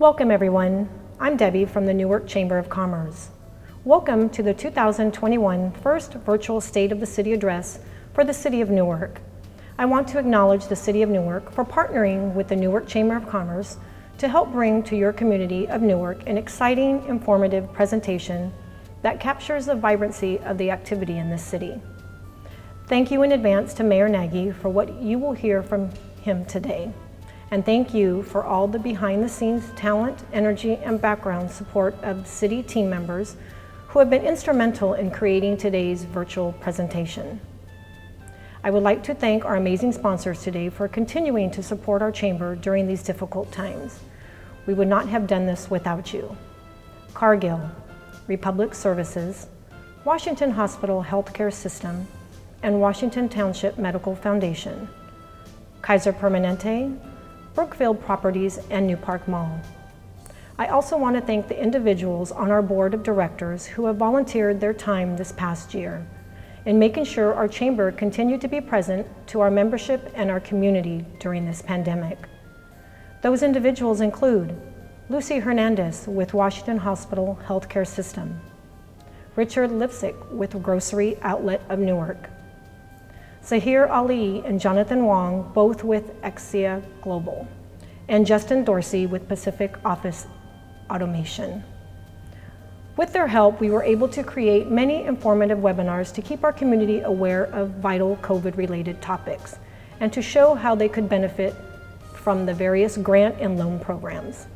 Welcome everyone. I'm Debbie from the Newark Chamber of Commerce. Welcome to the 2021 first virtual State of the City Address for the City of Newark. I want to acknowledge the City of Newark for partnering with the Newark Chamber of Commerce to help bring to your community of Newark an exciting, informative presentation that captures the vibrancy of the activity in this city. Thank you in advance to Mayor Nagy for what you will hear from him today. And thank you for all the behind-the-scenes talent, energy, and background support of city team members who have been instrumental in creating today's virtual presentation. I would like to thank our amazing sponsors today for continuing to support our chamber during these difficult times. We would not have done this without you. Cargill, Republic Services, Washington Hospital Healthcare System, and Washington Township Medical Foundation, Kaiser Permanente, Brookfield Properties, and New Park Mall. I also want to thank the individuals on our board of directors who have volunteered their time this past year in making sure our chamber continued to be present to our membership and our community during this pandemic. Those individuals include Lucy Hernandez with Washington Hospital Healthcare System, Richard Lipsick with Grocery Outlet of Newark, Zahir Ali and Jonathan Wong, both with Exia Global, and Justin Dorsey with Pacific Office Automation. With their help, we were able to create many informative webinars to keep our community aware of vital COVID-related topics and to show how they could benefit from the various grant and loan programs.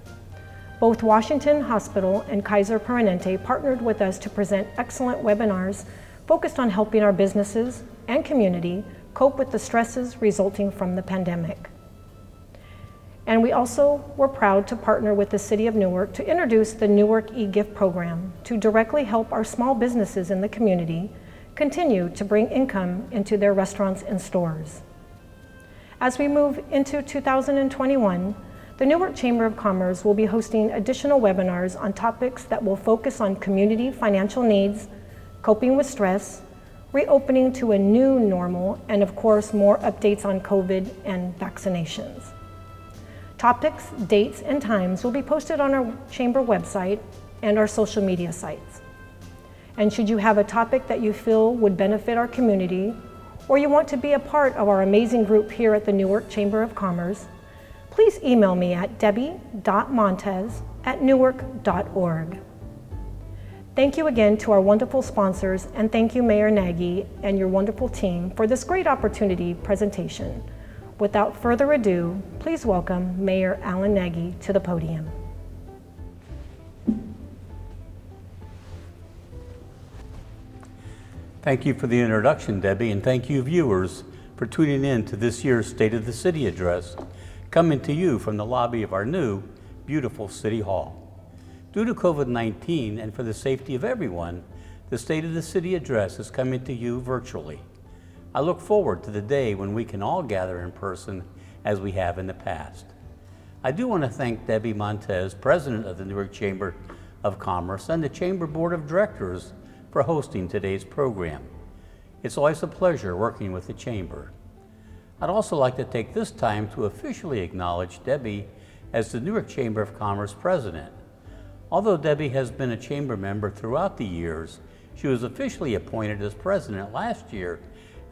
Both Washington Hospital and Kaiser Permanente partnered with us to present excellent webinars focused on helping our businesses and community cope with the stresses resulting from the pandemic. And we also were proud to partner with the City of Newark to introduce the Newark e-gift program to directly help our small businesses in the community continue to bring income into their restaurants and stores. As we move into 2021, the Newark Chamber of Commerce will be hosting additional webinars on topics that will focus on community financial needs, coping with stress, reopening to a new normal, and of course, more updates on COVID and vaccinations. Topics, dates, and times will be posted on our chamber website and our social media sites. And should you have a topic that you feel would benefit our community, or you want to be a part of our amazing group here at the Newark Chamber of Commerce, please email me at debbie.montez@newark.org. Thank you again to our wonderful sponsors, and thank you Mayor Nagy and your wonderful team for this great opportunity presentation. Without further ado, please welcome Mayor Alan Nagy to the podium. Thank you for the introduction, Debbie, and thank you viewers for tuning in to this year's State of the City Address, coming to you from the lobby of our new, beautiful City Hall. Due to COVID-19 and for the safety of everyone, the State of the City Address is coming to you virtually. I look forward to the day when we can all gather in person as we have in the past. I do want to thank Debbie Montez, President of the Newark Chamber of Commerce, and the Chamber Board of Directors for hosting today's program. It's always a pleasure working with the Chamber. I'd also like to take this time to officially acknowledge Debbie as the Newark Chamber of Commerce President. Although Debbie has been a Chamber member throughout the years, she was officially appointed as President last year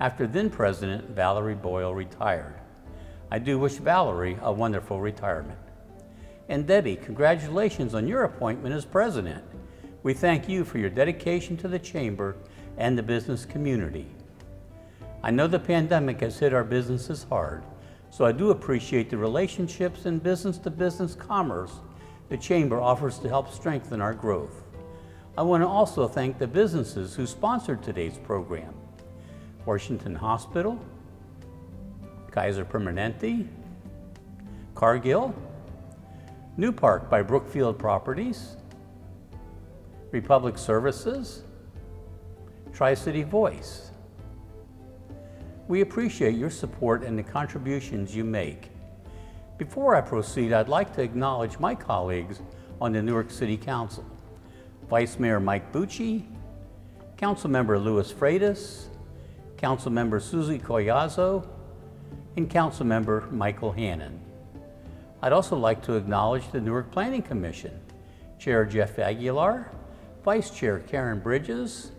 after then President Valerie Boyle retired. I do wish Valerie a wonderful retirement. And Debbie, congratulations on your appointment as President. We thank you for your dedication to the Chamber and the business community. I know the pandemic has hit our businesses hard, so I do appreciate the relationships in business-to-business commerce the Chamber offers to help strengthen our growth. I want to also thank the businesses who sponsored today's program. Washington Hospital, Kaiser Permanente, Cargill, New Park by Brookfield Properties, Republic Services, Tri-City Voice. We appreciate your support and the contributions you make. Before I proceed, I'd like to acknowledge my colleagues on the Newark City Council. Vice Mayor Mike Bucci, Councilmember Louis Freitas, Councilmember Susie Collazo, and Councilmember Michael Hannon. I'd also like to acknowledge the Newark Planning Commission, Chair Jeff Aguilar, Vice Chair Karen Bridges,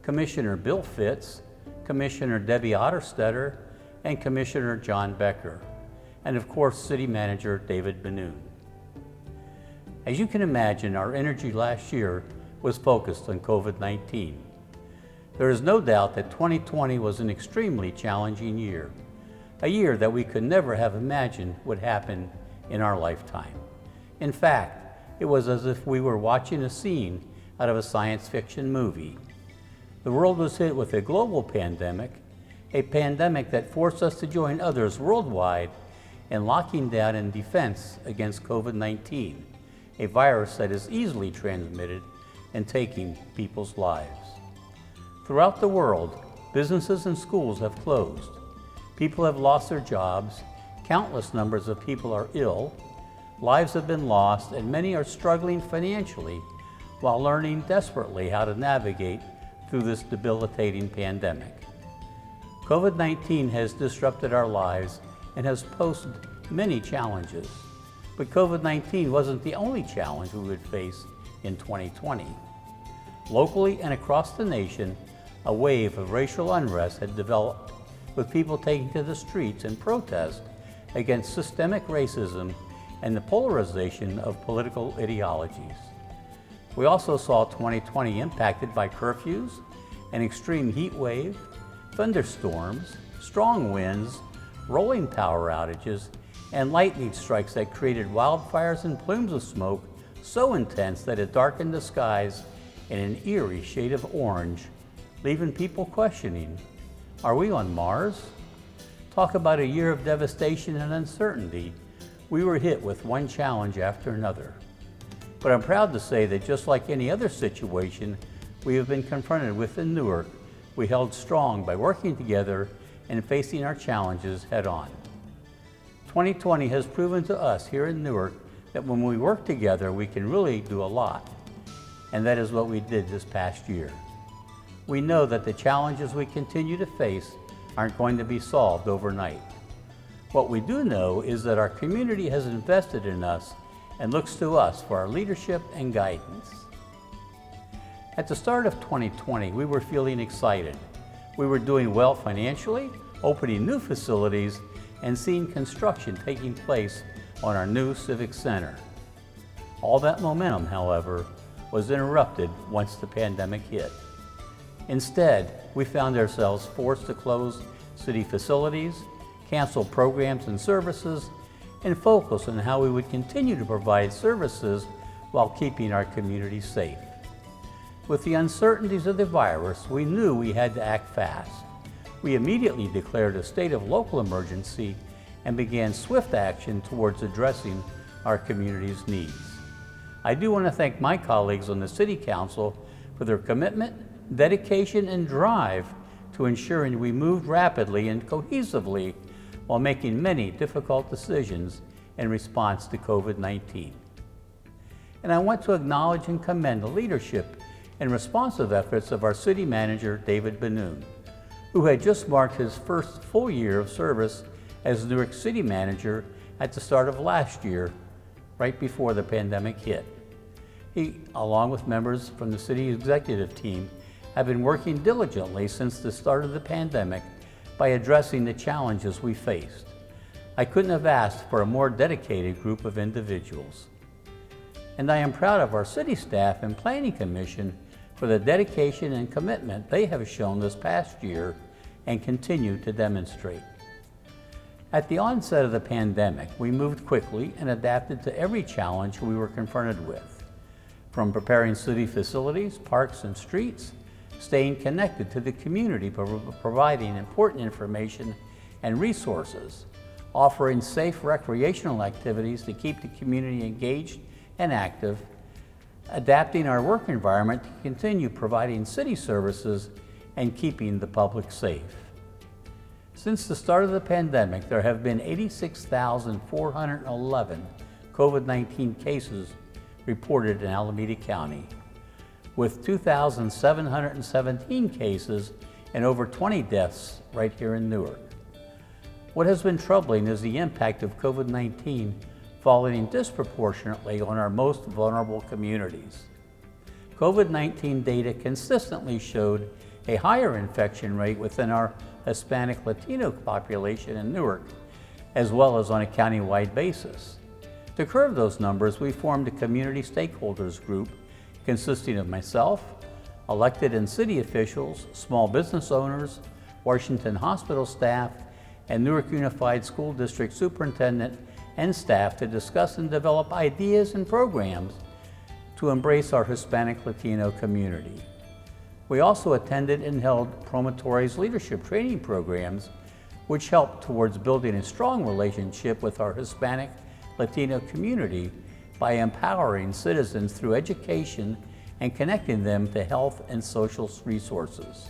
Commissioner Bill Fitz, Commissioner Debbie Otterstetter, and Commissioner John Becker, and of course, City Manager David Benoon. As you can imagine, our energy last year was focused on COVID-19. There is no doubt that 2020 was an extremely challenging year, a year that we could never have imagined would happen in our lifetime. In fact, it was as if we were watching a scene out of a science fiction movie. The world was hit with a global pandemic, a pandemic that forced us to join others worldwide in locking down in defense against COVID-19, a virus that is easily transmitted and taking people's lives. Throughout the world, businesses and schools have closed. People have lost their jobs, countless numbers of people are ill, lives have been lost, and many are struggling financially while learning desperately how to navigate through this debilitating pandemic. COVID-19 has disrupted our lives and has posed many challenges. But COVID-19 wasn't the only challenge we would face in 2020. Locally and across the nation, a wave of racial unrest had developed, with people taking to the streets in protest against systemic racism and the polarization of political ideologies. We also saw 2020 impacted by curfews, an extreme heat wave, thunderstorms, strong winds, rolling power outages, and lightning strikes that created wildfires and plumes of smoke so intense that it darkened the skies in an eerie shade of orange, leaving people questioning, are we on Mars? Talk about a year of devastation and uncertainty. We were hit with one challenge after another. But I'm proud to say that just like any other situation we have been confronted with in Newark, we held strong by working together and facing our challenges head on. 2020 has proven to us here in Newark that when we work together, we can really do a lot. And that is what we did this past year. We know that the challenges we continue to face aren't going to be solved overnight. What we do know is that our community has invested in us and looks to us for our leadership and guidance. At the start of 2020, we were feeling excited. We were doing well financially, opening new facilities, and seeing construction taking place on our new Civic Center. All that momentum, however, was interrupted once the pandemic hit. Instead, we found ourselves forced to close city facilities, cancel programs and services, and focus on how we would continue to provide services while keeping our community safe. With the uncertainties of the virus, we knew we had to act fast. We immediately declared a state of local emergency and began swift action towards addressing our community's needs. I do want to thank my colleagues on the City Council for their commitment, dedication, and drive to ensuring we moved rapidly and cohesively while making many difficult decisions in response to COVID-19. And I want to acknowledge and commend the leadership and responsive efforts of our City Manager, David Benoon, who had just marked his first full year of service as Newark City Manager at the start of last year, right before the pandemic hit. He, along with members from the City Executive Team, have been working diligently since the start of the pandemic by addressing the challenges we faced. I couldn't have asked for a more dedicated group of individuals. And I am proud of our city staff and Planning Commission for the dedication and commitment they have shown this past year and continue to demonstrate. At the onset of the pandemic, we moved quickly and adapted to every challenge we were confronted with, from preparing city facilities, parks, and streets, staying connected to the community, providing important information and resources, offering safe recreational activities to keep the community engaged and active, adapting our work environment to continue providing city services, and keeping the public safe. Since the start of the pandemic, there have been 86,411 COVID-19 cases reported in Alameda County, with 2,717 cases and over 20 deaths right here in Newark. What has been troubling is the impact of COVID-19 falling disproportionately on our most vulnerable communities. COVID-19 data consistently showed a higher infection rate within our Hispanic Latino population in Newark, as well as on a countywide basis. To curb those numbers, we formed a community stakeholders group consisting of myself, elected and city officials, small business owners, Washington Hospital staff, and Newark Unified School District superintendent and staff to discuss and develop ideas and programs to embrace our Hispanic Latino community. We also attended and held Promontory's leadership training programs, which helped towards building a strong relationship with our Hispanic Latino community by empowering citizens through education and connecting them to health and social resources.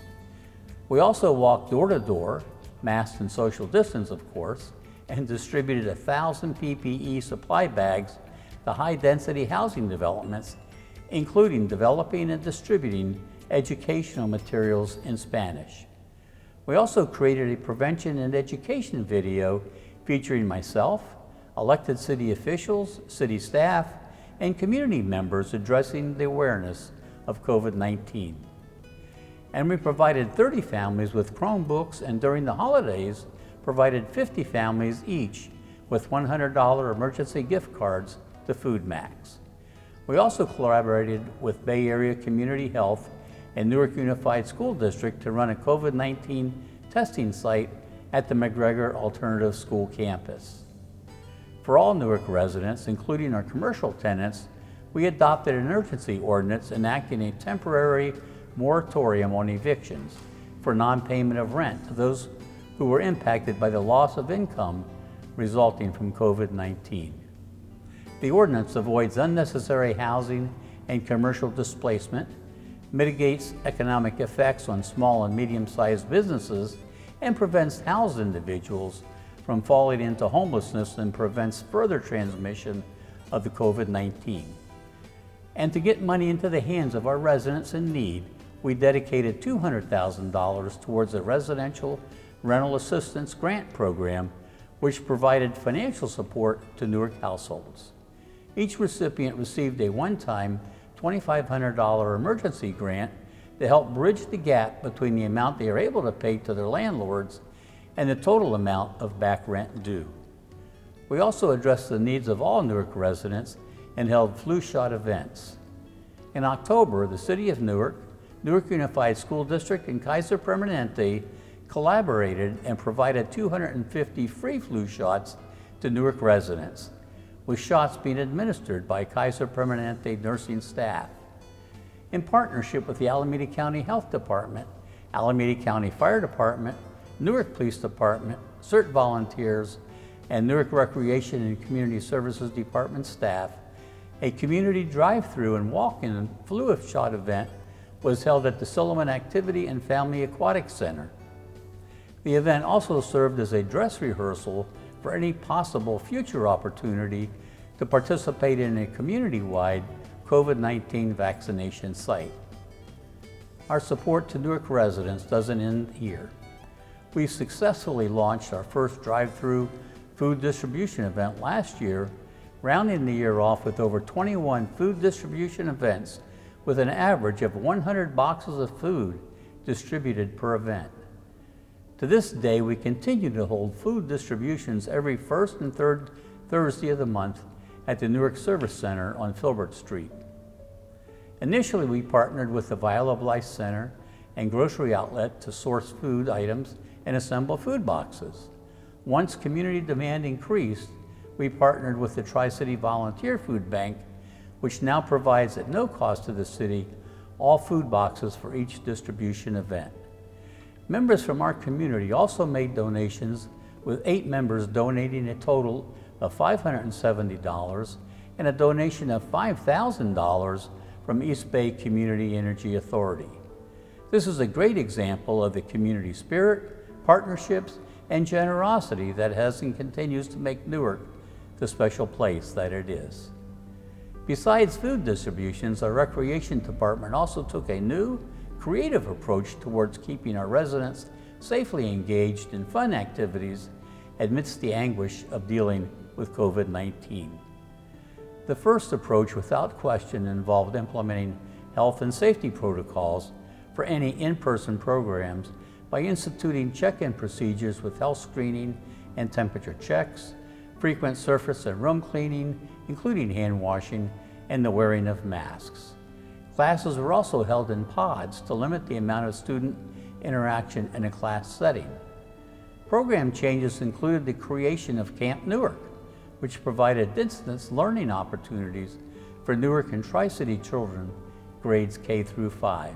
We also walked door to door, masked and social distance of course, and distributed 1,000 PPE supply bags to high-density housing developments, including developing and distributing educational materials in Spanish. We also created a prevention and education video featuring myself, elected city officials, city staff, and community members addressing the awareness of COVID-19. And we provided 30 families with Chromebooks, and during the holidays, provided 50 families each with $100 emergency gift cards to Food Max. We also collaborated with Bay Area Community Health and Newark Unified School District to run a COVID-19 testing site at the McGregor Alternative School campus. For all Newark residents, including our commercial tenants, we adopted an urgency ordinance enacting a temporary moratorium on evictions for non-payment of rent to those who were impacted by the loss of income resulting from COVID-19. The ordinance avoids unnecessary housing and commercial displacement, mitigates economic effects on small and medium-sized businesses, and prevents housed individuals from falling into homelessness and prevents further transmission of the COVID-19. And to get money into the hands of our residents in need, we dedicated $200,000 towards a residential rental assistance grant program, which provided financial support to Newark households. Each recipient received a one-time $2,500 emergency grant to help bridge the gap between the amount they are able to pay to their landlords and the total amount of back rent due. We also addressed the needs of all Newark residents and held flu shot events. In October, the City of Newark, Newark Unified School District, and Kaiser Permanente collaborated and provided 250 free flu shots to Newark residents, with shots being administered by Kaiser Permanente nursing staff. In partnership with the Alameda County Health Department, Alameda County Fire Department, Newark Police Department, CERT volunteers, and Newark Recreation and Community Services Department staff, a community drive-through and walk-in flu shot event was held at the Silliman Activity and Family Aquatic Center. The event also served as a dress rehearsal for any possible future opportunity to participate in a community-wide COVID-19 vaccination site. Our support to Newark residents doesn't end here. We successfully launched our first drive-through food distribution event last year, rounding the year off with over 21 food distribution events with an average of 100 boxes of food distributed per event. To this day, we continue to hold food distributions every first and third Thursday of the month at the Newark Service Center on Filbert Street. Initially, we partnered with the Viola Blythe Center and Grocery Outlet to source food items and assemble food boxes. Once community demand increased, we partnered with the Tri-City Volunteer Food Bank, which now provides at no cost to the city all food boxes for each distribution event. Members from our community also made donations, with 8 members donating a total of $570 and a donation of $5,000 from East Bay Community Energy Authority. This is a great example of the community spirit, partnerships, and generosity that has and continues to make Newark the special place that it is. Besides food distributions, our recreation department also took a new, creative approach towards keeping our residents safely engaged in fun activities amidst the anguish of dealing with COVID-19. The first approach, without question, involved implementing health and safety protocols for any in-person programs by instituting check-in procedures with health screening and temperature checks, frequent surface and room cleaning, including hand washing, and the wearing of masks. Classes were also held in pods to limit the amount of student interaction in a class setting. Program changes included the creation of Camp Newark, which provided distance learning opportunities for Newark and Tri-City children, grades K through 5.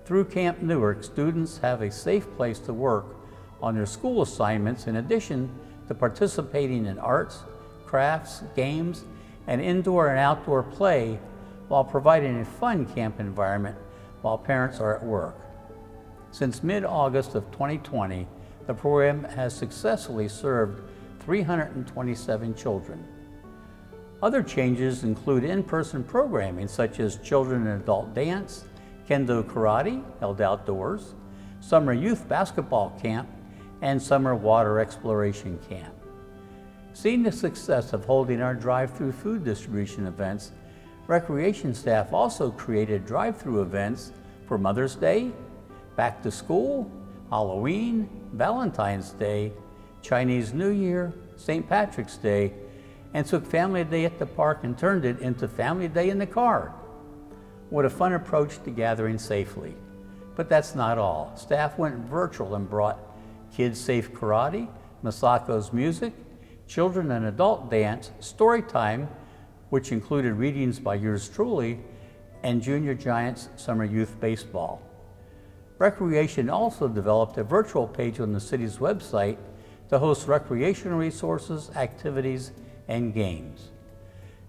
Through Camp Newark, students have a safe place to work on their school assignments in addition to participating in arts, crafts, games, and indoor and outdoor play while providing a fun camp environment while parents are at work. Since mid-August of 2020, the program has successfully served 327 children. Other changes include in-person programming such as children and adult dance, kendo karate, held outdoors, summer youth basketball camp, and summer water exploration camp. Seeing the success of holding our drive-through food distribution events, Recreation staff also created drive-through events for Mother's Day, Back to School, Halloween, Valentine's Day, Chinese New Year, St. Patrick's Day, and took Family Day at the park and turned it into Family Day in the car. What a fun approach to gathering safely. But that's not all. Staff went virtual and brought Kids Safe Karate, Masako's music, children and adult dance, story time, which included readings by yours truly, and Junior Giants Summer Youth Baseball. Recreation also developed a virtual page on the city's website to host recreational resources, activities, and games.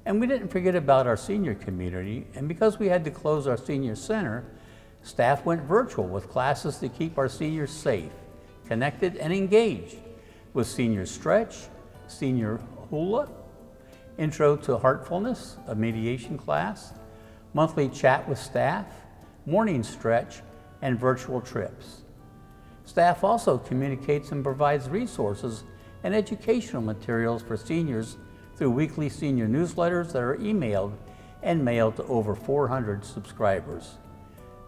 And we didn't forget about our senior community, and because we had to close our senior center, staff went virtual with classes to keep our seniors safe, connected, and engaged with Senior Stretch, Senior Hula, Intro to Heartfulness, a mediation class, monthly chat with staff, morning stretch, and virtual trips. Staff also communicates and provides resources and educational materials for seniors through weekly senior newsletters that are emailed and mailed to over 400 subscribers.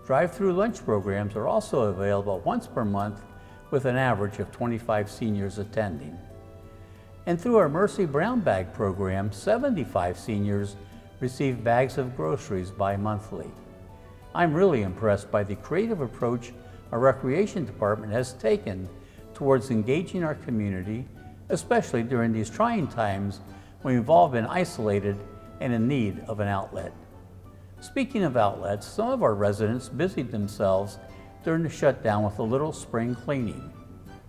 Drive-through lunch programs are also available once per month with an average of 25 seniors attending. And through our Mercy Brown Bag program, 75 seniors receive bags of groceries bi-monthly. I'm really impressed by the creative approach our Recreation Department has taken towards engaging our community, especially during these trying times when we've all been isolated and in need of an outlet. Speaking of outlets, some of our residents busied themselves during the shutdown with a little spring cleaning.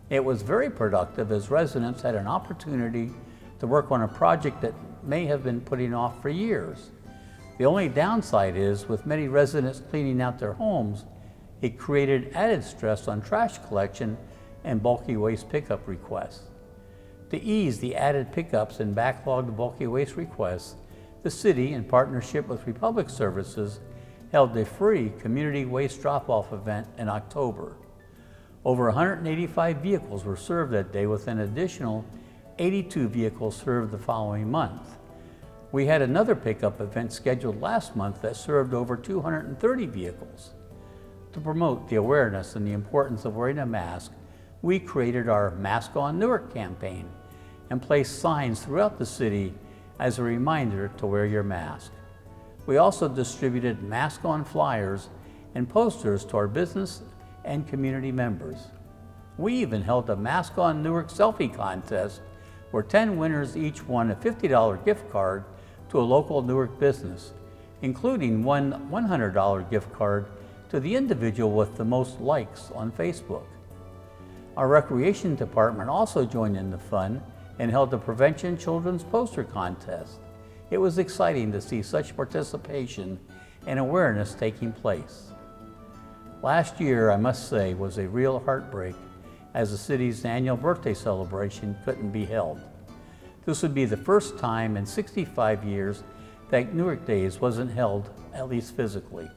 It was very productive as residents had an opportunity to work on a project that may have been putting off for years. The only downside is, with many residents cleaning out their homes, it created added stress on trash collection and bulky waste pickup requests. To ease the added pickups and backlogged bulky waste requests, the city, in partnership with Republic Services, held a free community waste drop-off event in October. Over 185 vehicles were served that day, with an additional 82 vehicles served the following month. We had another pickup event scheduled last month that served over 230 vehicles. To promote the awareness and the importance of wearing a mask, we created our Mask on Newark campaign and placed signs throughout the city as a reminder to wear your mask. We also distributed Mask on flyers and posters to our business and community members. We even held a Mask on Newark selfie contest where 10 winners each won a $50 gift card to a local Newark business, including one $100 gift card to the individual with the most likes on Facebook. Our Recreation Department also joined in the fun and held a Prevention Children's Poster Contest. It was exciting to see such participation and awareness taking place. Last year, I must say, was a real heartbreak as the city's annual birthday celebration couldn't be held. This would be the first time in 65 years that Newark Days wasn't held, at least physically.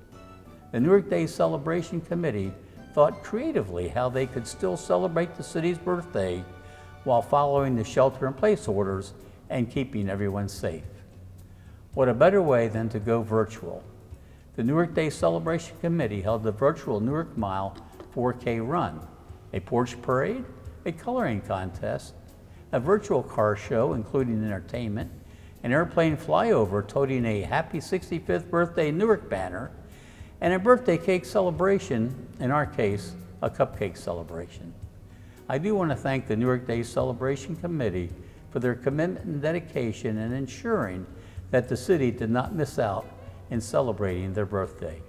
The Newark Days Celebration Committee thought creatively how they could still celebrate the city's birthday while following the shelter-in-place orders and keeping everyone safe. What a better way than to go virtual? The Newark Day Celebration Committee held the virtual Newark Mile 4K run, a porch parade, a coloring contest, a virtual car show including entertainment, an airplane flyover toting a happy 65th birthday Newark banner, and a birthday cake celebration, in our case, a cupcake celebration. I do want to thank the Newark Day Celebration Committee for their commitment and dedication in ensuring that the city did not miss out in celebrating their birthday.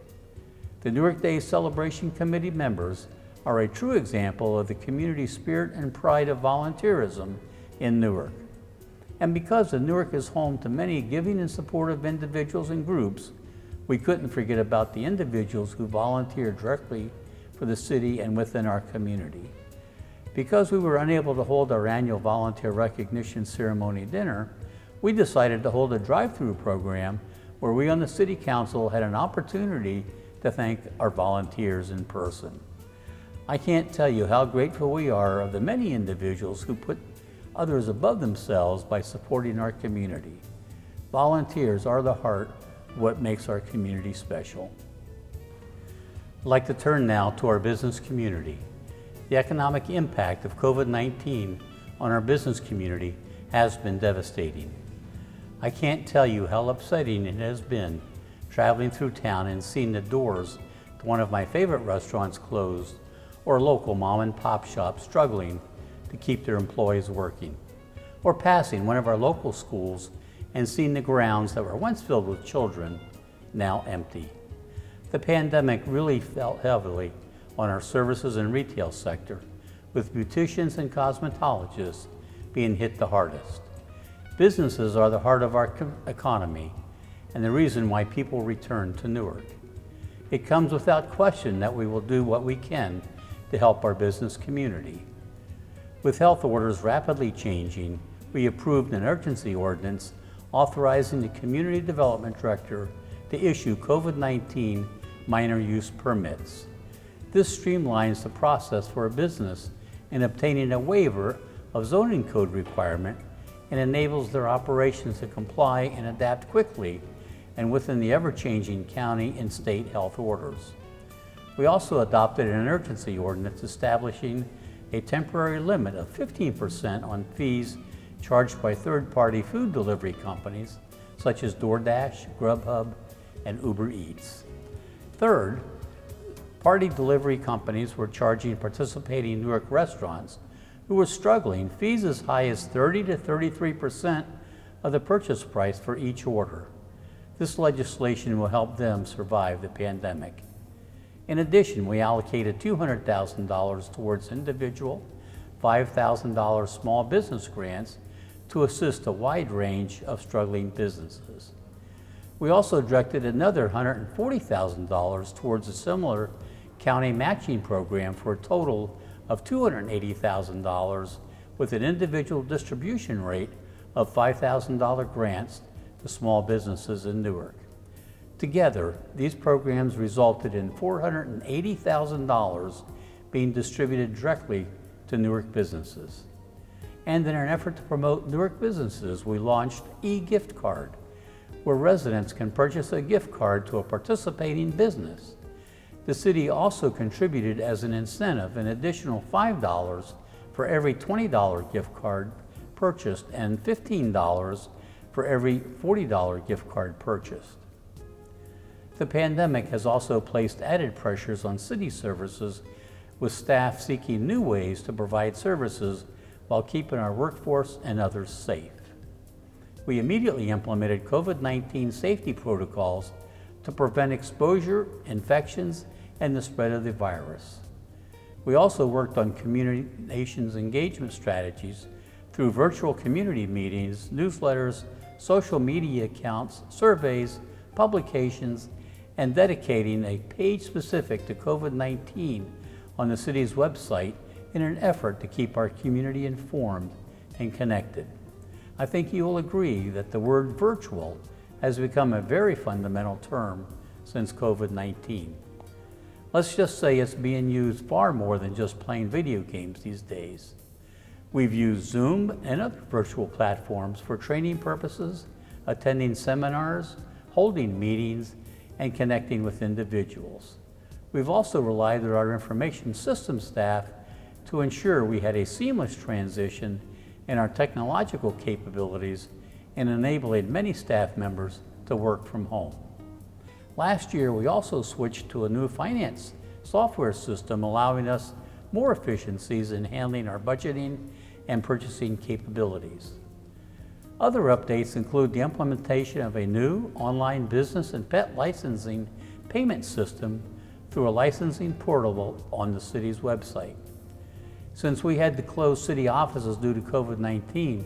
The Newark Day Celebration Committee members are a true example of the community spirit and pride of volunteerism in Newark. And because Newark is home to many giving and supportive individuals and groups, we couldn't forget about the individuals who volunteer directly for the city and within our community. Because we were unable to hold our annual volunteer recognition ceremony dinner, we decided to hold a drive-through program where we on the City Council had an opportunity to thank our volunteers in person. I can't tell you how grateful we are of the many individuals who put others above themselves by supporting our community. Volunteers are the heart of what makes our community special. I'd like to turn now to our business community. The economic impact of COVID-19 on our business community has been devastating. I can't tell you how upsetting it has been traveling through town and seeing the doors to one of my favorite restaurants closed or local mom and pop shops struggling to keep their employees working, or passing one of our local schools and seeing the grounds that were once filled with children now empty. The pandemic really felt heavily on our services and retail sector, with beauticians and cosmetologists being hit the hardest. Businesses are the heart of our economy and the reason why people return to Newark. It comes without question that we will do what we can to help our business community. With health orders rapidly changing, we approved an urgency ordinance authorizing the Community Development Director to issue COVID-19 minor use permits. This streamlines the process for a business in obtaining a waiver of zoning code requirement and enables their operations to comply and adapt quickly and within the ever-changing county and state health orders. We also adopted an urgency ordinance establishing a temporary limit of 15% on fees charged by third-party food delivery companies such as DoorDash, Grubhub, and Uber Eats. Third, party delivery companies were charging participating Newark restaurants who were struggling fees as high as 30 to 33% of the purchase price for each order. This legislation will help them survive the pandemic. In addition, we allocated $200,000 towards individual, $5,000 small business grants to assist a wide range of struggling businesses. We also directed another $140,000 towards a similar county matching program for a total of $280,000 with an individual distribution rate of $5,000 grants to small businesses in Newark. Together, these programs resulted in $480,000 being distributed directly to Newark businesses. And in an effort to promote Newark businesses, we launched e-gift card, where residents can purchase a gift card to a participating business. The city also contributed as an incentive an additional $5 for every $20 gift card purchased and $15 for every $40 gift card purchased. The pandemic has also placed added pressures on city services, with staff seeking new ways to provide services while keeping our workforce and others safe. We immediately implemented COVID-19 safety protocols to prevent exposure, infections, and the spread of the virus. We also worked on communications engagement strategies through virtual community meetings, newsletters, social media accounts, surveys, publications, and dedicating a page specific to COVID-19 on the city's website in an effort to keep our community informed and connected. I think you will agree that the word virtual has become a very fundamental term since COVID-19. Let's just say it's being used far more than just playing video games these days. We've used Zoom and other virtual platforms for training purposes, attending seminars, holding meetings, and connecting with individuals. We've also relied on our information systems staff to ensure we had a seamless transition in our technological capabilities and enabling many staff members to work from home. Last year, we also switched to a new finance software system, allowing us more efficiencies in handling our budgeting and purchasing capabilities. Other updates include the implementation of a new online business and pet licensing payment system through a licensing portal on the city's website. Since we had to close city offices due to COVID-19,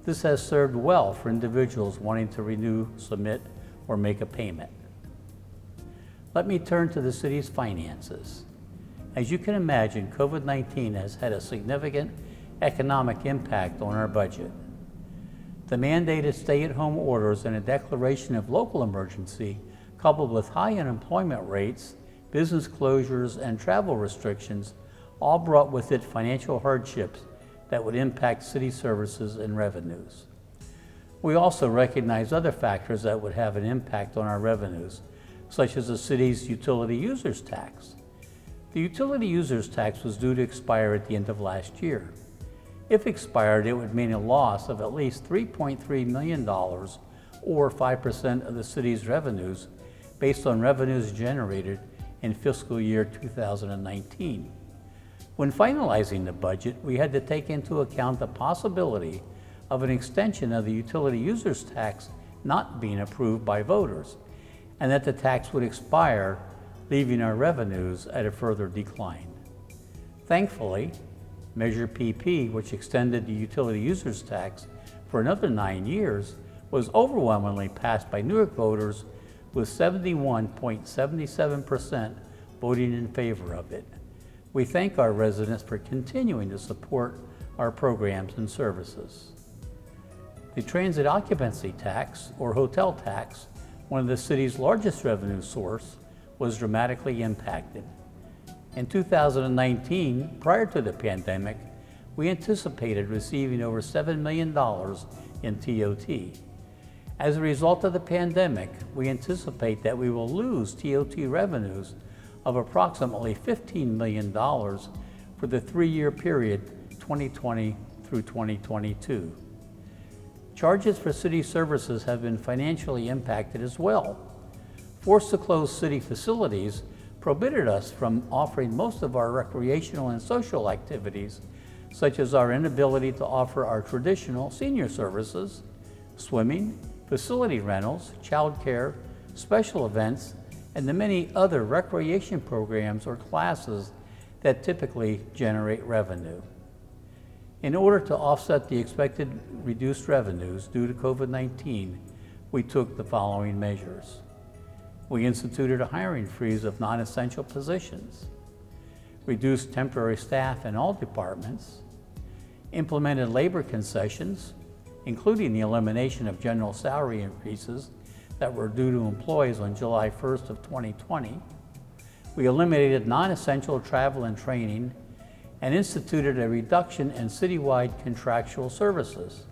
this has served well for individuals wanting to renew, submit, or make a payment. Let me turn to the city's finances. As you can imagine, COVID-19 has had a significant economic impact on our budget. The mandated stay-at-home orders and a declaration of local emergency, coupled with high unemployment rates, business closures, and travel restrictions, all brought with it financial hardships that would impact city services and revenues. We also recognize other factors that would have an impact on our revenues, such as the city's utility users tax. The utility users tax was due to expire at the end of last year. If expired, it would mean a loss of at least $3.3 million, or 5% of the city's revenues, based on revenues generated in fiscal year 2019. When finalizing the budget, we had to take into account the possibility of an extension of the utility users tax not being approved by voters, and that the tax would expire, leaving our revenues at a further decline. Thankfully, Measure PP, which extended the utility users tax for another 9 years, was overwhelmingly passed by Newark voters, with 71.77% voting in favor of it. We thank our residents for continuing to support our programs and services. The transit occupancy tax, or hotel tax, one of the city's largest revenue source, was dramatically impacted. In 2019, prior to the pandemic, we anticipated receiving over $7 million in TOT. As a result of the pandemic, we anticipate that we will lose TOT revenues of approximately $15 million for the 3-year period 2020 through 2022. Charges for city services have been financially impacted as well. Forced to close city facilities prohibited us from offering most of our recreational and social activities, such as our inability to offer our traditional senior services, swimming, facility rentals, childcare, special events, and the many other recreation programs or classes that typically generate revenue. In order to offset the expected reduced revenues due to COVID-19, we took the following measures. We instituted a hiring freeze of non-essential positions, reduced temporary staff in all departments, implemented labor concessions, including the elimination of general salary increases that were due to employees on July 1st of 2020. We eliminated non-essential travel and training and instituted a reduction in citywide contractual services.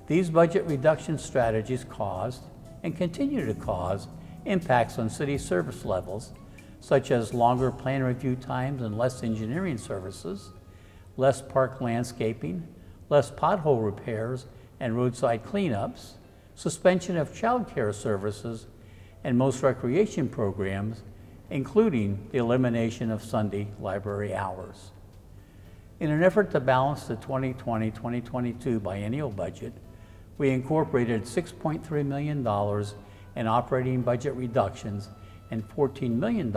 These budget reduction strategies caused and continue to cause impacts on city service levels, such as longer plan review times and less engineering services, less park landscaping, less pothole repairs and roadside cleanups, suspension of child care services, and most recreation programs, including the elimination of Sunday library hours. In an effort to balance the 2020-2022 biennial budget, we incorporated $6.3 million in operating budget reductions and $14 million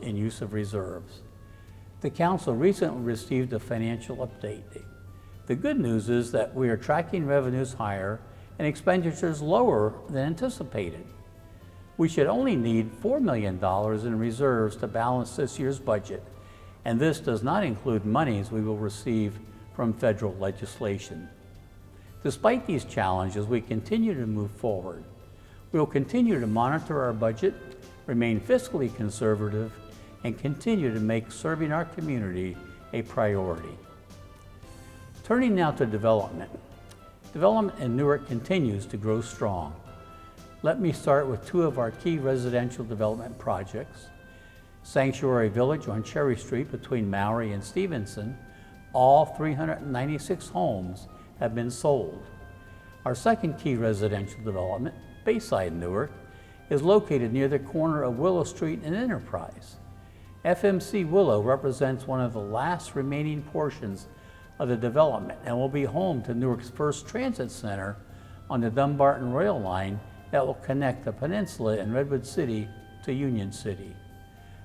in use of reserves. The Council recently received a financial update. The good news is that we are tracking revenues higher and expenditures lower than anticipated. We should only need $4 million in reserves to balance this year's budget, and this does not include monies we will receive from federal legislation. Despite these challenges, we continue to move forward. We will continue to monitor our budget, remain fiscally conservative, and continue to make serving our community a priority. Turning now to development. Development in Newark continues to grow strong. Let me start with two of our key residential development projects. Sanctuary Village on Cherry Street between Mowry and Stevenson. All 396 homes have been sold. Our second key residential development, Bayside Newark, is located near the corner of Willow Street and Enterprise. FMC Willow represents one of the last remaining portions of the development and will be home to Newark's first transit center on the Dumbarton Rail Line that will connect the peninsula in Redwood City to Union City.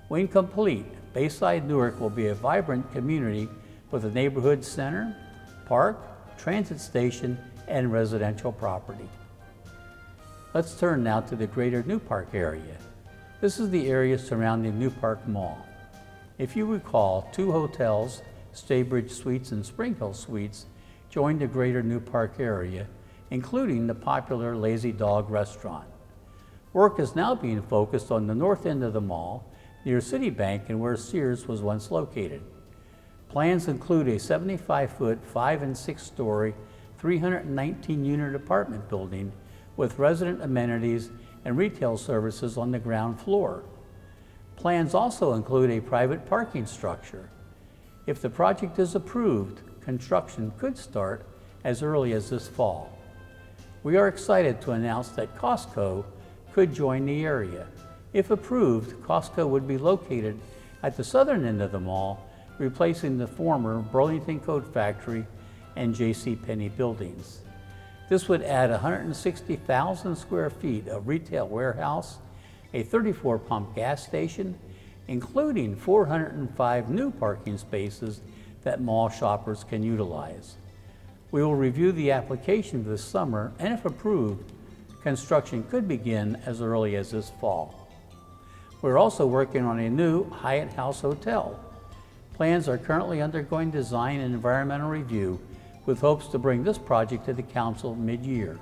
When complete, Bayside Newark will be a vibrant community with a neighborhood center, park, transit station, and residential property. Let's turn now to the greater New Park area. This is the area surrounding New Park Mall. If you recall, two hotels, Staybridge Suites and Spring Hill Suites, joined the greater New Park area, including the popular Lazy Dog restaurant. Work is now being focused on the north end of the mall, near Citibank and where Sears was once located. Plans include a 75-foot, 5- and 6-story, 319-unit apartment building with resident amenities and retail services on the ground floor. Plans also include a private parking structure. If the project is approved, construction could start as early as this fall. We are excited to announce that Costco could join the area. If approved, Costco would be located at the southern end of the mall, replacing the former Burlington Coat Factory and JCPenney buildings. This would add 160,000 square feet of retail warehouse, a 34-pump gas station, including 405 new parking spaces that mall shoppers can utilize. We will review the application this summer, and if approved, construction could begin as early as this fall. We're also working on a new Hyatt House Hotel. Plans are currently undergoing design and environmental review with hopes to bring this project to the council mid-year.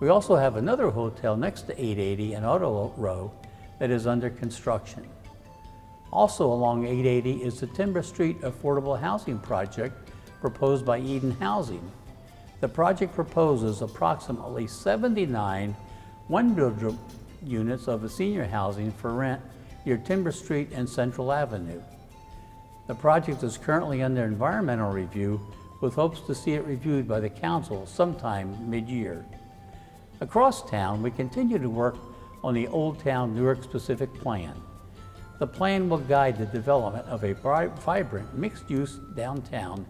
We also have another hotel next to 880 and Auto Row that is under construction. Also along 880 is the Timber Street Affordable Housing Project proposed by Eden Housing. The project proposes approximately 79 one-bedroom units of senior housing for rent near Timber Street and Central Avenue. The project is currently under environmental review with hopes to see it reviewed by the council sometime mid-year. Across town, we continue to work on the Old Town Newark specific plan. The plan will guide the development of a vibrant mixed-use downtown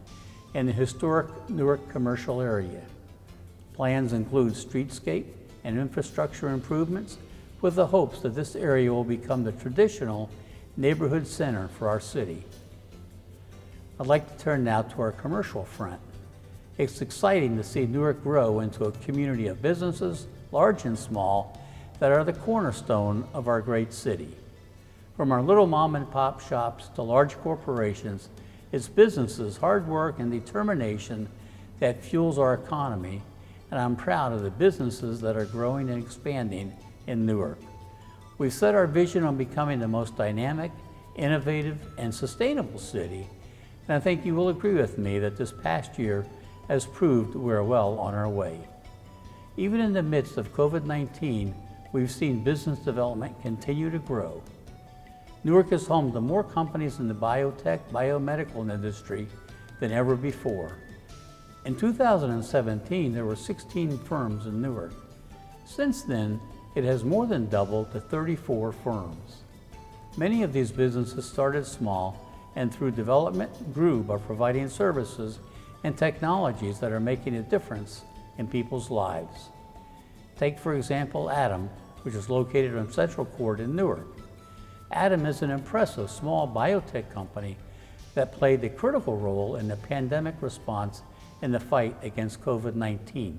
in the historic Newark commercial area. Plans include streetscape and infrastructure improvements with the hopes that this area will become the traditional neighborhood center for our city. I'd like to turn now to our commercial front. It's exciting to see Newark grow into a community of businesses, large and small, that are the cornerstone of our great city. From our little mom and pop shops to large corporations, it's businesses, hard work, and determination that fuels our economy, and I'm proud of the businesses that are growing and expanding in Newark. We've set our vision on becoming the most dynamic, innovative, and sustainable city, and I think you will agree with me that this past year has proved we're well on our way. Even in the midst of COVID-19, we've seen business development continue to grow. Newark is home to more companies in the biotech, biomedical industry than ever before. In 2017, there were 16 firms in Newark. Since then, it has more than doubled to 34 firms. Many of these businesses started small and through development grew by providing services and technologies that are making a difference in people's lives. Take, for example, Atom, which is located on Central Court in Newark. Atom is an impressive small biotech company that played a critical role in the pandemic response in the fight against COVID-19.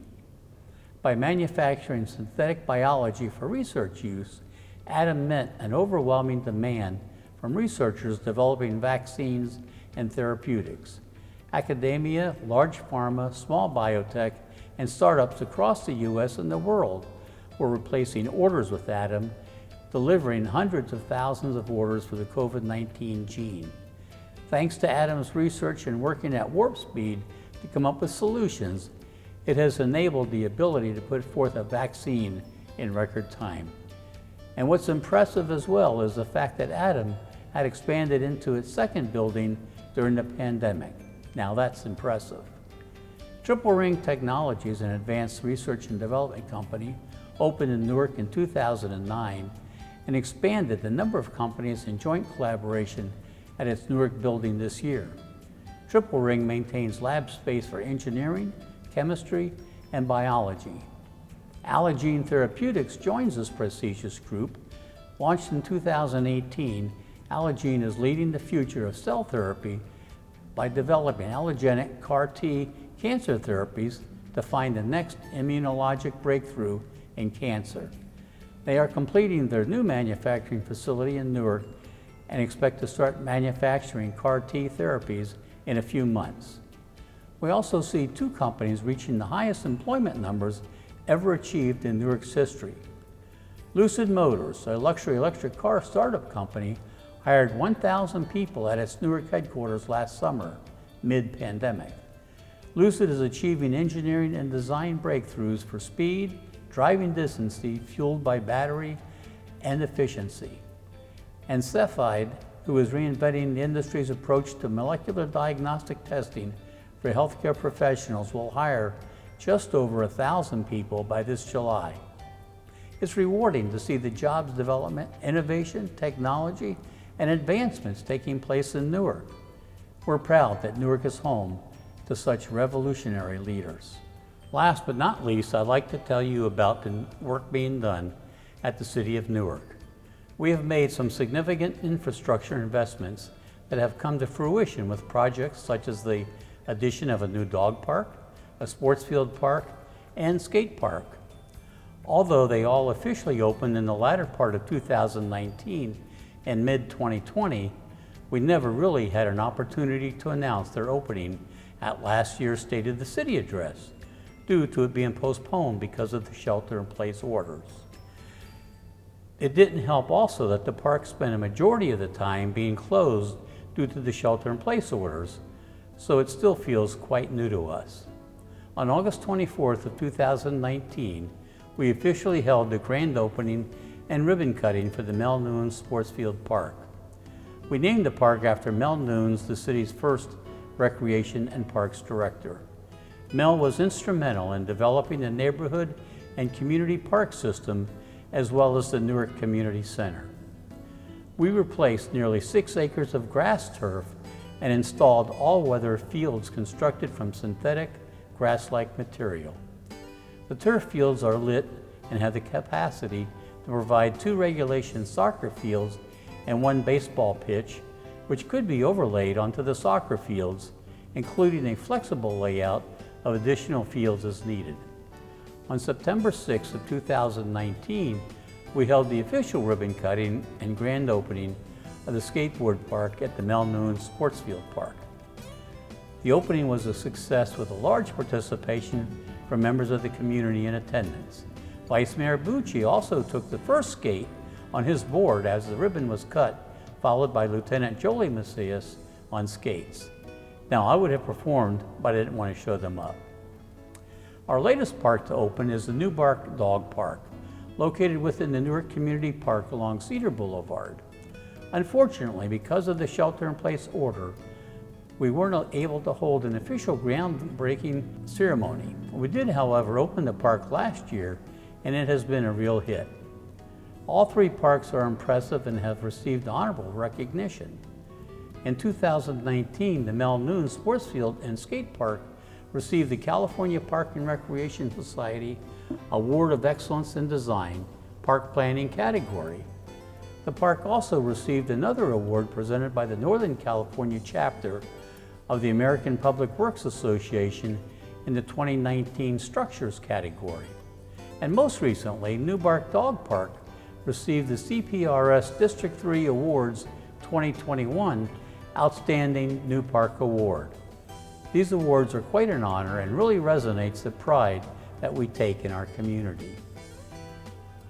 By manufacturing synthetic biology for research use, Atom met an overwhelming demand from researchers developing vaccines and therapeutics. Academia, large pharma, small biotech, and startups across the U.S. and the world were replacing orders with Atom, delivering hundreds of thousands of orders for the COVID-19 gene. Thanks to Atom's research and working at warp speed to come up with solutions, it has enabled the ability to put forth a vaccine in record time. And what's impressive as well is the fact that Adam had expanded into its second building during the pandemic. Now that's impressive. Triple Ring Technologies, an advanced research and development company, opened in Newark in 2009 and expanded the number of companies in joint collaboration at its Newark building this year. Triple Ring maintains lab space for engineering, chemistry, and biology. Allogene Therapeutics joins this prestigious group. Launched in 2018, Allogene is leading the future of cell therapy by developing allogenic CAR-T cancer therapies to find the next immunologic breakthrough in cancer. They are completing their new manufacturing facility in Newark and expect to start manufacturing CAR-T therapies in a few months. We also see two companies reaching the highest employment numbers ever achieved in Newark's history. Lucid Motors, a luxury electric car startup company, hired 1,000 people at its Newark headquarters last summer, mid-pandemic. Lucid is achieving engineering and design breakthroughs for speed, driving distance fueled by battery, and efficiency. And Cepheid, who is reinventing the industry's approach to molecular diagnostic testing for healthcare professionals, will hire just over 1,000 people by this July. It's rewarding to see the jobs development, innovation, technology, and advancements taking place in Newark. We're proud that Newark is home to such revolutionary leaders. Last but not least, I'd like to tell you about the work being done at the City of Newark. We have made some significant infrastructure investments that have come to fruition with projects such as the addition of a new dog park, a sports field park, and skate park. Although they all officially opened in the latter part of 2019 and mid-2020, we never really had an opportunity to announce their opening at last year's State of the City address, due to it being postponed because of the shelter-in-place orders. It didn't help also that the park spent a majority of the time being closed due to the shelter-in-place orders, so it still feels quite new to us. On August 24th of 2019, we officially held the grand opening and ribbon cutting for the Mel Nunes Sports Field Park. We named the park after Mel Nunes, the city's first Recreation and Parks Director. Mel was instrumental in developing the neighborhood and community park system, as well as the Newark Community Center. We replaced nearly 6 acres of grass turf and installed all-weather fields constructed from synthetic grass-like material. The turf fields are lit and have the capacity to provide 2 regulation soccer fields and 1 baseball pitch, which could be overlaid onto the soccer fields, including a flexible layout of additional fields as needed. On September 6th of 2019, we held the official ribbon cutting and grand opening of the skateboard park at the Mel Nunes Sports Field Park. The opening was a success with a large participation from members of the community in attendance. Vice Mayor Bucci also took the first skate on his board as the ribbon was cut, followed by Lieutenant Jolie Macias on skates. Now, I would have performed, but I didn't want to show them up. Our latest park to open is the Newark Dog Park, located within the Newark Community Park along Cedar Boulevard. Unfortunately, because of the shelter-in-place order, we weren't able to hold an official groundbreaking ceremony. We did, however, open the park last year, and it has been a real hit. All 3 parks are impressive and have received honorable recognition. In 2019, the Mel Nunes Sports Field and Skate Park received the California Park and Recreation Society Award of Excellence in Design, Park Planning category. The park also received another award presented by the Northern California chapter of the American Public Works Association in the 2019 Structures category. And most recently, Newark Dog Park received the CPRS District 3 Awards 2021 Outstanding New Park Award. These awards are quite an honor and really resonates the pride that we take in our community.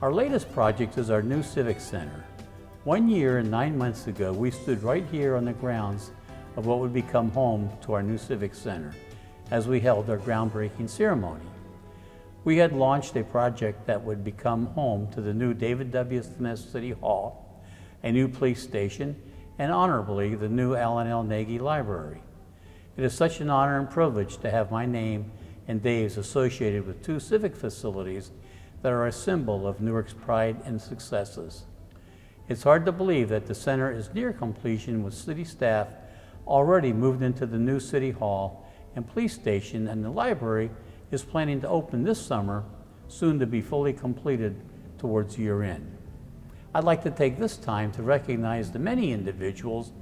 Our latest project is our new Civic Center. 1 year and 9 months ago, we stood right here on the grounds of what would become home to our new Civic Center. as we held our groundbreaking ceremony. We had launched a project that would become home to the new David W. Smith City Hall, a new police station, and honorably, the new Alan L. Nagy Library. It is such an honor and privilege to have my name and Dave's associated with two civic facilities that are a symbol of Newark's pride and successes. It's hard to believe that the center is near completion, with city staff already moved into the new City Hall and police station, and the library is planning to open this summer, soon to be fully completed towards year end. I'd like to take this time to recognize the many individuals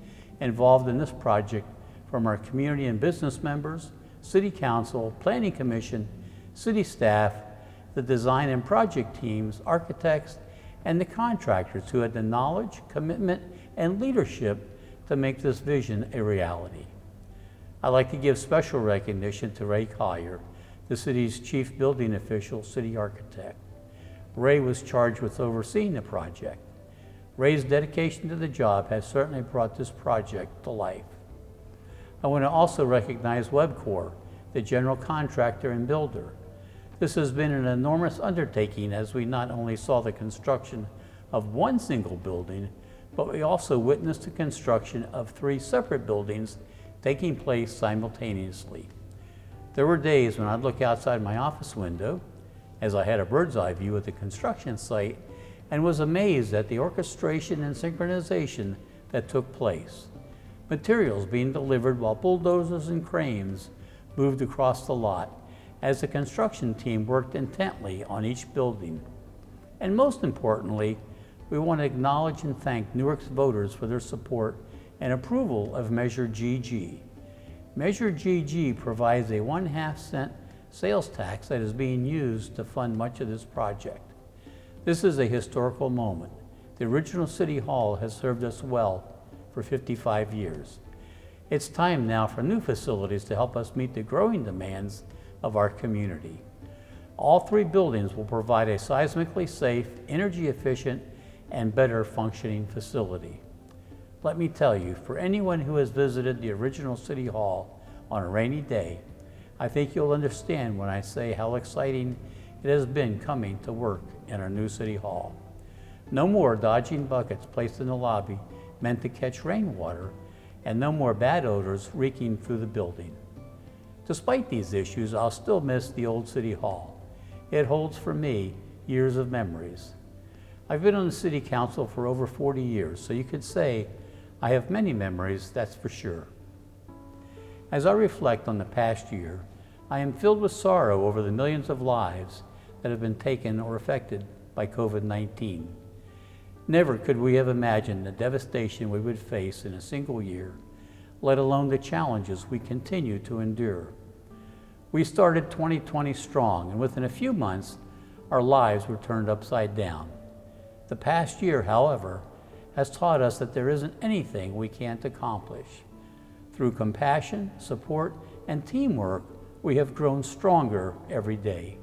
involved in this project, from our community and business members, City Council, Planning Commission, city staff, the design and project teams, architects, and the contractors who had the knowledge, commitment, and leadership to make this vision a reality. I'd like to give special recognition to Ray Collier, the city's chief building official, city architect. Ray was charged with overseeing the project. Ray's dedication to the job has certainly brought this project to life. I want to also recognize Webcor, the general contractor and builder. This has been an enormous undertaking, as we not only saw the construction of one single building, but we also witnessed the construction of 3 separate buildings taking place simultaneously. There were days when I'd look outside my office window, as I had a bird's eye view of the construction site, and was amazed at the orchestration and synchronization that took place. Materials being delivered while bulldozers and cranes moved across the lot, as the construction team worked intently on each building. And most importantly, we want to acknowledge and thank Newark's voters for their support and approval of Measure GG. Measure GG provides a 1/2 cent sales tax that is being used to fund much of this project. This is a historical moment. The original City Hall has served us well for 55 years. It's time now for new facilities to help us meet the growing demands of our community. All 3 buildings will provide a seismically safe, energy efficient, and better functioning facility. Let me tell you, for anyone who has visited the original City Hall on a rainy day, I think you'll understand when I say how exciting it has been coming to work in our new City Hall. No more dodging buckets placed in the lobby meant to catch rainwater, and no more bad odors reeking through the building. Despite these issues, I'll still miss the old City Hall. It holds for me years of memories. I've been on the City Council for over 40 years, so you could say I have many memories, that's for sure. As I reflect on the past year, I am filled with sorrow over the millions of lives that have been taken or affected by COVID-19. Never could we have imagined the devastation we would face in a single year, let alone the challenges we continue to endure. We started 2020 strong, and within a few months, our lives were turned upside down. The past year, however, has taught us that there isn't anything we can't accomplish. Through compassion, support, and teamwork, we have grown stronger every day.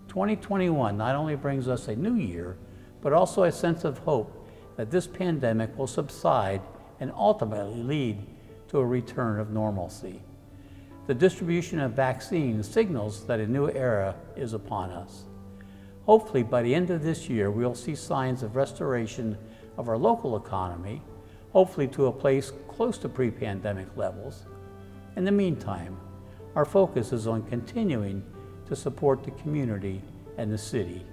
2021 not only brings us a new year, but also a sense of hope that this pandemic will subside and ultimately lead to a return of normalcy. The distribution of vaccines signals that a new era is upon us. Hopefully, by the end of this year, we'll see signs of restoration of our local economy, hopefully to a place close to pre-pandemic levels. In the meantime, our focus is on continuing to support the community and the city.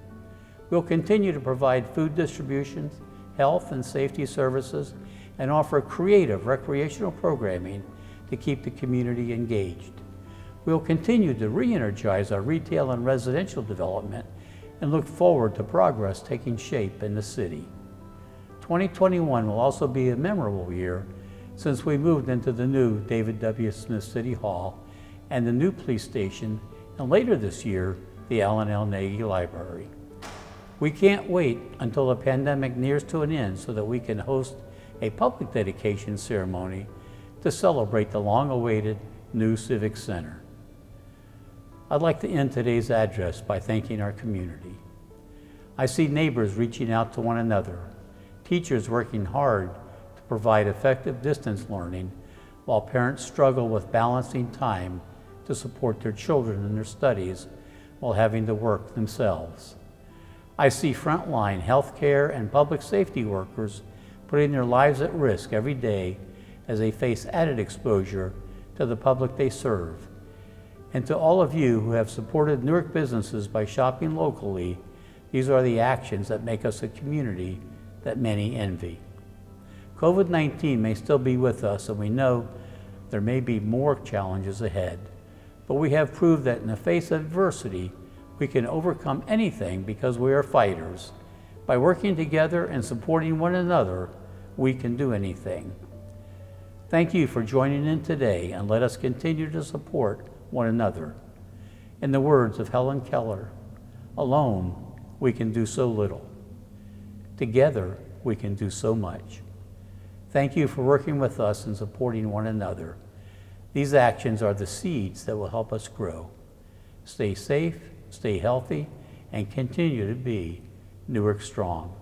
We'll continue to provide food distributions, health and safety services, and offer creative recreational programming to keep the community engaged. We'll continue to re-energize our retail and residential development and look forward to progress taking shape in the city. 2021 will also be a memorable year since we moved into the new David W. Smith City Hall and the new police station, and later this year, the Alan L. Nagy Library. We can't wait until the pandemic nears to an end so that we can host a public dedication ceremony to celebrate the long-awaited new Civic Center. I'd like to end today's address by thanking our community. I see neighbors reaching out to one another, teachers working hard to provide effective distance learning, while parents struggle with balancing time to support their children in their studies while having to work themselves. I see frontline healthcare and public safety workers putting their lives at risk every day as they face added exposure to the public they serve. And to all of you who have supported Newark businesses by shopping locally, these are the actions that make us a community that many envy. COVID-19 may still be with us, and we know there may be more challenges ahead, but we have proved that in the face of adversity, we can overcome anything because we are fighters. By working together and supporting one another, we can do anything. Thank you for joining in today, and let us continue to support one another. In the words of Helen Keller, alone we can do so little. Together we can do so much. Thank you for working with us and supporting one another. These actions are the seeds that will help us grow. Stay safe, stay healthy, and continue to be Newark strong.